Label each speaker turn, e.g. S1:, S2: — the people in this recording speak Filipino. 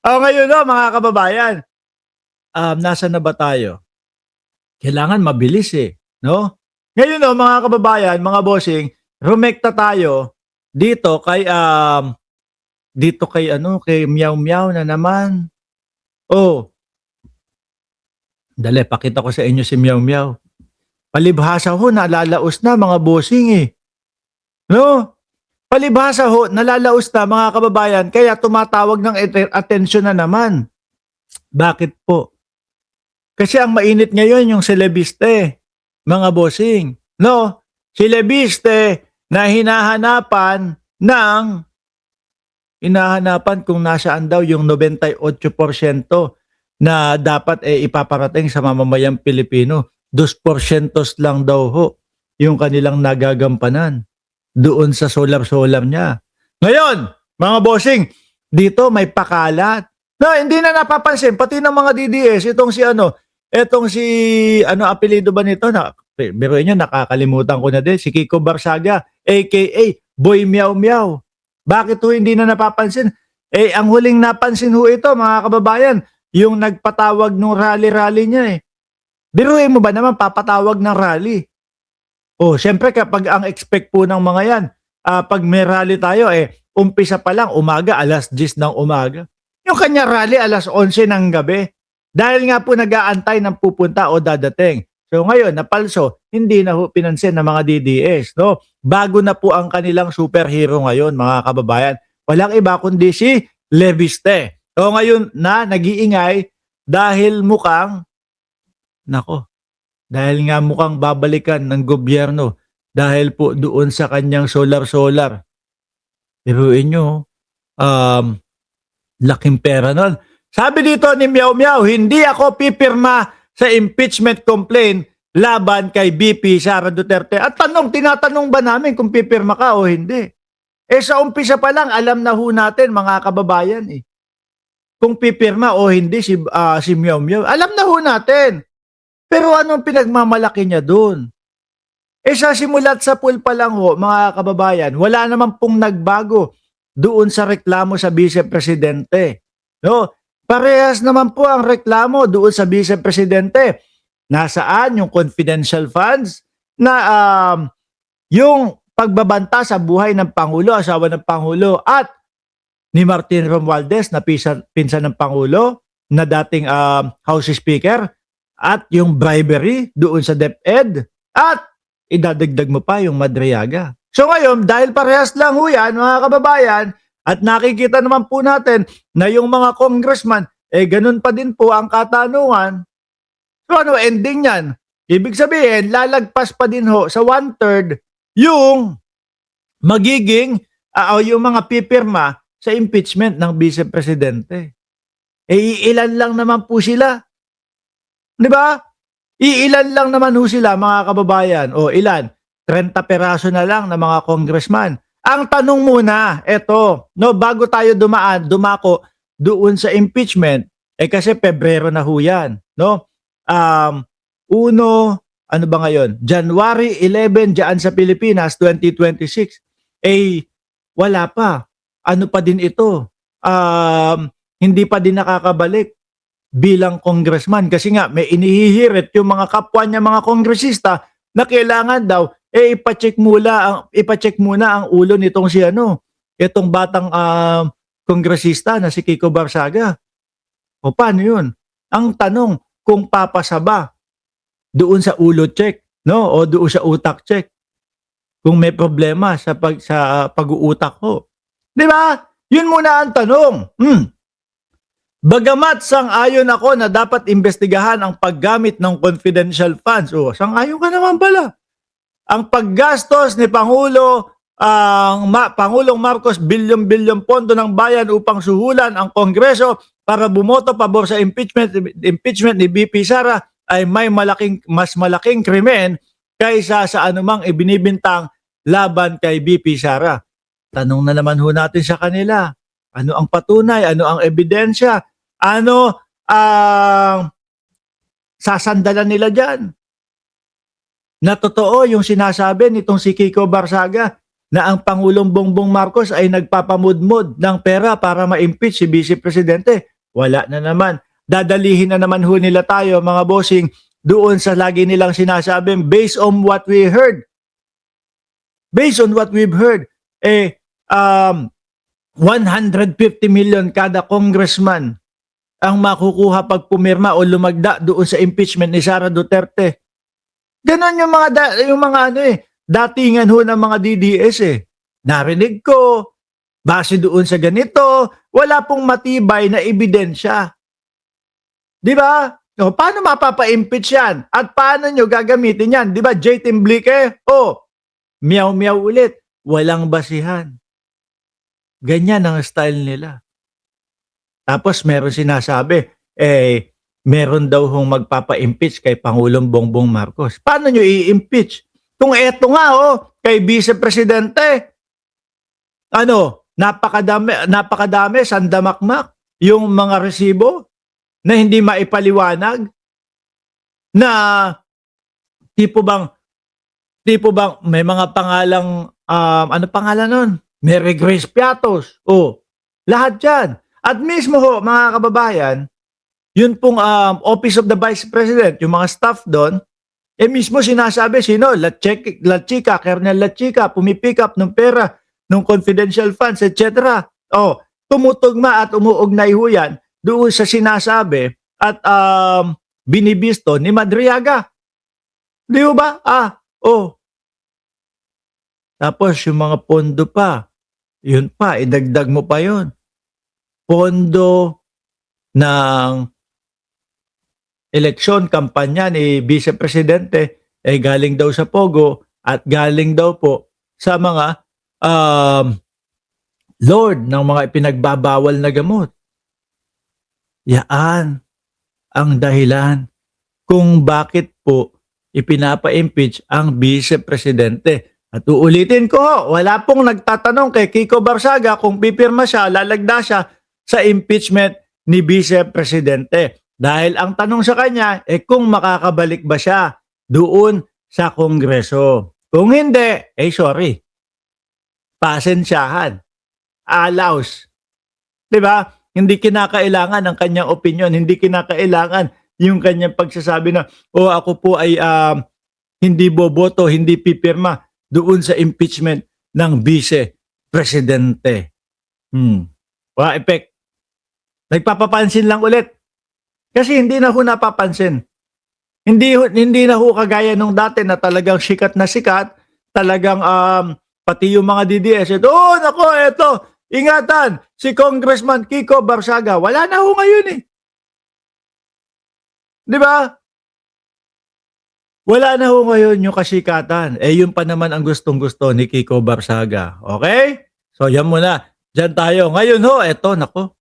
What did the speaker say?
S1: Ngayon mga kababayan, nasaan na ba tayo? Kailangan mabilis, no? Ngayon mga kababayan, mga bossing, rumekta tayo dito kay ano, kay Meow Meow na naman. Oh, dali pakita ko sa inyo si Meow Meow. Palibhasa ho, nalalaos na mga bossing, no? Palibhasa ho, nalalaos na mga kababayan, kaya tumatawag ng atensyon na naman. Bakit po? Kasi ang mainit ngayon yung selebiste, mga bossing. No? Selebiste na hinahanapan kung nasaan daw yung 98% na dapat ipaparating sa mamamayang Pilipino. 2% lang daw ho yung kanilang nagagampanan doon sa solar-solar niya. Ngayon, mga bossing, dito may pakalat. Na hindi na napapansin pati ng mga DDS etong si ano apelyido ba nito na biruin niyo nakakalimutan ko na din si Kiko Barsaga aka Boy Meow Meow. Bakit ho hindi na napapansin? Ang huling napansin ho ito mga kababayan, yung nagpatawag ng rally-rally niya Biruin mo ba naman papatawag ng rally? Siyempre kapag ang expect po ng mga yan, pag may rally tayo umpisa pa lang umaga, alas 10 ng umaga. Yung kanya rally alas 11 ng gabi. Dahil nga po nag-aantay ng pupunta o dadating. So ngayon, napalso, hindi na ho pinansin ng mga DDS. No? Bago na po ang kanilang superhero ngayon, mga kababayan. Walang iba kundi si Leviste. So ngayon na nag-iingay dahil dahil nga mukhang babalikan ng gobyerno dahil po doon sa kanyang solar-solar. Biruin nyo, laking pera nun. Sabi dito ni Meow Meow, hindi ako pipirma sa impeachment complaint laban kay BP Sara Duterte. At tinatanong ba namin kung pipirma ka o hindi? Sa umpisa pa lang, alam na ho natin mga kababayan kung pipirma o hindi si Meow Meow. Alam na ho natin. Pero anong pinagmamalaki niya doon? Sa simulat sa pool pa lang ho, mga kababayan, wala naman pong nagbago doon sa reklamo sa Vice-Presidente. No? Parehas naman po ang reklamo doon sa Vice-Presidente. Nasaan yung confidential funds na yung pagbabanta sa buhay ng Pangulo, asawa ng Pangulo, at ni Martin Romualdez na pinsan ng Pangulo na dating House Speaker, at yung bribery doon sa DepEd, at idadagdag mo pa yung Madriaga. So ngayon, dahil parehas lang ho yan, mga kababayan, at nakikita naman po natin na yung mga congressman, ganun pa din po ang katanungan. So ano ending yan? Ibig sabihin, lalagpas pa din ho sa 1/3 yung magiging, yung mga pipirma sa impeachment ng Vice-Presidente. Iilan lang naman po sila. Di ba? Iilan lang naman ho sila mga kababayan. Ilan? 30 peraso na lang na mga congressman. Ang tanong muna, bago tayo dumako doon sa impeachment, kasi Pebrero na ho yan, no? Ano ba ngayon? January 11 diyan sa Pilipinas, 2026. Wala pa. Ano pa din ito? Hindi pa din nakakabalik bilang congressman kasi nga may inihihirit yung mga kapwa niya mga kongresista na kailangan daw ipacheck muna ang ulo nitong itong batang kongresista na si Kiko Barsaga. Paano yun? Ang tanong kung papasa ba doon sa ulo check, no? O doon sa utak check. Kung may problema sa pag-uutak ko. Di ba? Yun muna ang tanong. Bagamat sang-ayon ako na dapat imbestigahan ang paggamit ng confidential funds. Sang-ayon ka naman pala. Ang paggastos ni Pangulong Marcos bilyon-bilyon pondo ng bayan upang suhulan ang Kongreso para bumoto pabor sa impeachment ni BP Sara ay mas malaking krimen kaysa sa anumang ibinibintang laban kay BP Sara. Tanong na naman ho natin sa kanila. Ano ang patunay? Ano ang ebidensya? Ano ang sasandalan nila dyan? Na totoo yung sinasabi nitong si Kiko Barsaga na ang Pangulong Bongbong Marcos ay nagpapamudmod ng pera para ma-impeach si Vice Presidente. Wala na naman. Dadalihin na naman ho nila tayo, mga bossing, doon sa lagi nilang sinasabing based on what we heard. Based on what we've heard, 150 million kada congressman ang makukuha pag pumirma o lumagda doon sa impeachment ni Sara Duterte. Ganon yung mga datingan ho ng mga DDS Narinig ko, base doon sa ganito, wala pong matibay na ebidensya. Di ba? O, paano mapapa-impeach yan? At paano nyo gagamitin yan? Di ba, J. Timblique? Miyaw-miyaw ulit. Walang basihan. Ganyan ang style nila. Tapos meron sinasabi, meron daw hong magpapa-impeach kay Pangulong Bongbong Marcos. Paano nyo i-impeach? Kung eto nga, kay Vice Presidente, napakadami, sandamakmak, yung mga resibo na hindi maipaliwanag, na tipo bang may mga pangalang, ano pangalan nun? Mary Grace Piatos. Lahat yan. At mismo ho, mga kababayan, yun pong Office of the Vice President, yung mga staff doon, mismo sinasabi, sino? La Chica, Colonel La Chica, pumipick up ng pera, ng confidential funds, etc. Tumutugma at umuugnay ho yan doon sa sinasabi at binibisto ni Madriaga. Di ba? Tapos yung mga pondo pa, yun pa, idagdag mo pa yun. Pondo ng eleksyon, kampanya ni Vice Presidente, galing daw sa Pogo at galing daw po sa mga Lord ng mga ipinagbabawal na gamot. Yaan ang dahilan kung bakit po ipinapa-impeach ang Vice Presidente. At uulitin ko, wala pong nagtatanong kay Kiko Barsaga kung pipirma siya, lalagda siya sa impeachment ni Vice Presidente. Dahil ang tanong sa kanya, kung makakabalik ba siya doon sa Kongreso. Kung hindi, sorry. Pasensyahan. Allows. Diba? Hindi kinakailangan ang kanyang opinion, hindi kinakailangan yung kanyang pagsasabi na, ako po ay hindi boboto, hindi pipirma doon sa impeachment ng Vice Presidente. Effect. Nagpapapansin lang ulit. Kasi hindi na ho napapansin. Hindi na ho kagaya nung dati na talagang sikat na sikat, talagang pati yung mga DDS, nako, eto, ingatan, si Congressman Kiko Barsaga, wala na ho ngayon Di ba? Wala na ho ngayon yung kasikatan. Yun pa naman ang gustong-gusto ni Kiko Barsaga. Okay? So, yan muna. Diyan tayo. Ngayon ho, eto, nako.